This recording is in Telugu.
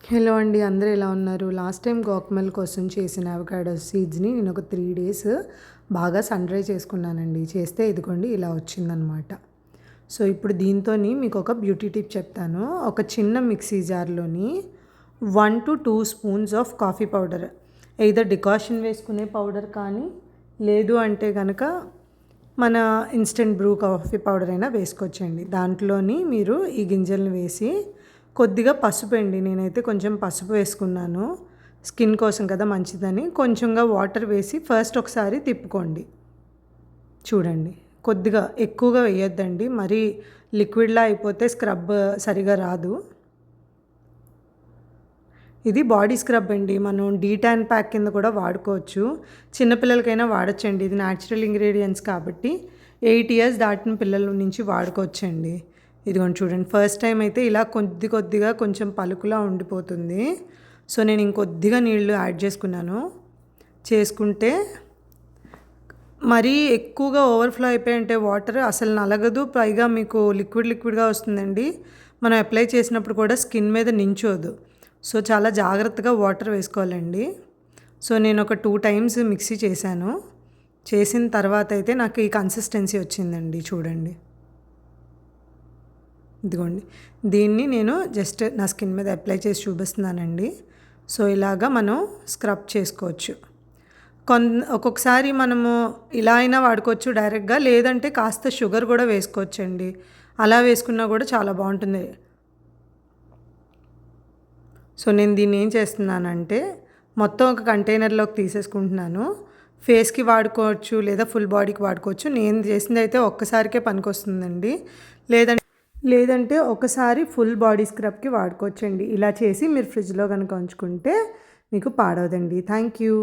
హలో అండి, అందరూ ఎలా ఉన్నారు? లాస్ట్ టైం గోకమల్ కోసం చేసిన అవకాడో సీడ్స్ని నేను ఒక 3 డేస్ బాగా సన్ డ్రై చేసుకున్నానండి. చేస్తే ఇదిగోండి ఇలా వచ్చిందనమాట. సో ఇప్పుడు దీంతోని మీకు ఒక బ్యూటీ టిప్ చెప్తాను. ఒక చిన్న మిక్సీ జార్లోని 1 to 2 spoons of coffee powder, either decoction వేసుకునే పౌడర్ కానీ లేదు అంటే కనుక మన ఇన్స్టెంట్ బ్రూ కాఫీ పౌడర్ అయినా వేసుకోవచ్చండి. దాంట్లోని మీరు ఈ గింజల్ని వేసి కొద్దిగా పసుపు అండి, నేనైతే కొంచెం పసుపు వేసుకున్నాను, స్కిన్ కోసం కదా మంచిదని. కొంచెంగా వాటర్ వేసి ఫస్ట్ ఒకసారి తిప్పుకోండి. చూడండి, కొద్దిగా ఎక్కువగా వేయొద్దండి, మరీ లిక్విడ్లా అయిపోతే స్క్రబ్ సరిగా రాదు. ఇది బాడీ స్క్రబ్ అండి, మనం డీటాన్ ప్యాక్ కింద కూడా వాడుకోవచ్చు, చిన్నపిల్లలకైనా వాడచ్చండి. ఇది న్యాచురల్ ఇంగ్రీడియంట్స్ కాబట్టి 8 years దాటిన పిల్లల నుంచి వాడుకోవచ్చండి. ఇదిగోండి చూడండి, ఫస్ట్ టైం అయితే ఇలా కొద్దిగా కొంచెం పలుకులా ఉండిపోతుంది. సో నేను ఇంకొద్దిగా నీళ్ళు యాడ్ చేసుకుంటే మరీ ఎక్కువగా ఓవర్ఫ్లో అయిపోయింటే వాటర్ అసలు నలగదు, పైగా మీకు లిక్విడ్గా వస్తుందండి. మనం అప్లై చేసినప్పుడు కూడా స్కిన్ మీద నించోదు. సో చాలా జాగ్రత్తగా వాటర్ వేసుకోవాలండి. సో నేను ఒక 2 times మిక్సీ చేశాను. చేసిన తర్వాత అయితే నాకు ఈ కన్సిస్టెన్సీ వచ్చిందండి. చూడండి, ఇదిగోండి, దీన్ని నేను జస్ట్ నా స్కిన్ మీద అప్లై చేసి చూపిస్తున్నానండి. సో ఇలాగా మనం స్క్రబ్ చేసుకోవచ్చు. ఒక్కొక్కసారి మనము ఇలా అయినా వాడుకోవచ్చు డైరెక్ట్గా, లేదంటే కాస్త షుగర్ కూడా వేసుకోవచ్చండి. అలా వేసుకున్నా కూడా చాలా బాగుంటుంది. సో నేను దీన్ని ఏం చేస్తున్నానంటే మొత్తం ఒక కంటైనర్లోకి తీసేసుకుంటున్నాను. ఫేస్కి వాడుకోవచ్చు లేదా ఫుల్ బాడీకి వాడుకోవచ్చు. నేను చేసింది అయితే ఒక్కసారికే పనికొస్తుందండి, లేదంటే ఒకసారి ఫుల్ బాడీ స్క్రబ్కి వాడుకోవచ్చండి. ఇలా చేసి మీరు ఫ్రిడ్జ్లో కనుక ఉంచుకుంటే మీకు పాడవదండి. Thank you.